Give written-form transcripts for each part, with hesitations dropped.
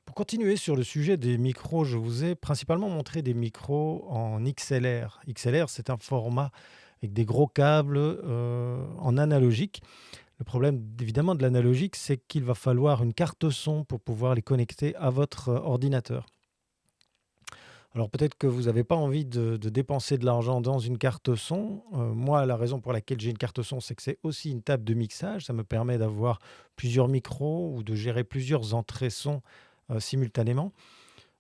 Pour continuer sur le sujet des micros, je vous ai principalement montré des micros en XLR. XLR, c'est un format avec des gros câbles en analogique. Le problème évidemment de l'analogique, c'est qu'il va falloir une carte son pour pouvoir les connecter à votre ordinateur. Alors peut-être que vous n'avez pas envie de dépenser de l'argent dans une carte son. Moi, la raison pour laquelle j'ai une carte son, c'est que c'est aussi une table de mixage. Ça me permet d'avoir plusieurs micros ou de gérer plusieurs entrées son simultanément.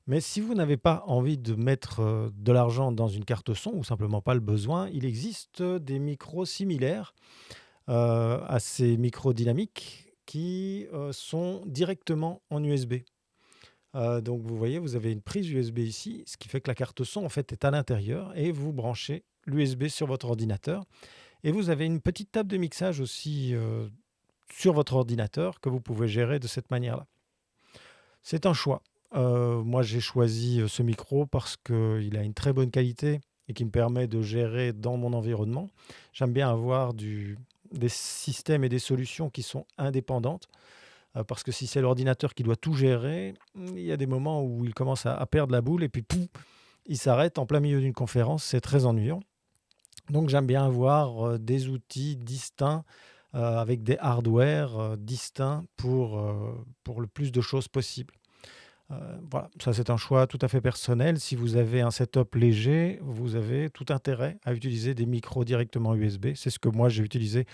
Mais si vous n'avez pas envie de mettre de l'argent dans une carte son ou simplement pas le besoin, il existe des micros similaires à ces micros dynamiques qui sont directement en USB. Donc vous voyez, vous avez une prise USB ici, ce qui fait que la carte son en fait est à l'intérieur et vous branchez l'USB sur votre ordinateur. Et vous avez une petite table de mixage aussi sur votre ordinateur que vous pouvez gérer de cette manière-là. C'est un choix. Moi, j'ai choisi ce micro parce qu'il a une très bonne qualité et qui me permet de gérer dans mon environnement. J'aime bien avoir des systèmes et des solutions qui sont indépendantes parce que si c'est l'ordinateur qui doit tout gérer, il y a des moments où il commence à perdre la boule et puis pouf, il s'arrête en plein milieu d'une conférence. C'est très ennuyant. Donc j'aime bien avoir des outils distincts avec des hardware distincts pour le plus de choses possible. Voilà, ça c'est un choix tout à fait personnel. Si vous avez un setup léger, vous avez tout intérêt à utiliser des micros directement USB. C'est ce que moi j'ai utilisé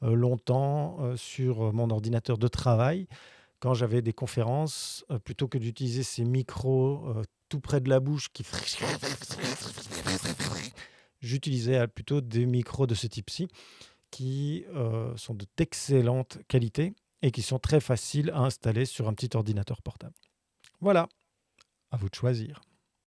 longtemps sur mon ordinateur de travail. Quand j'avais des conférences, plutôt que d'utiliser ces micros tout près de la bouche qui j'utilisais plutôt des micros de ce type-ci qui sont d'excellente qualité et qui sont très faciles à installer sur un petit ordinateur portable. Voilà, à vous de choisir.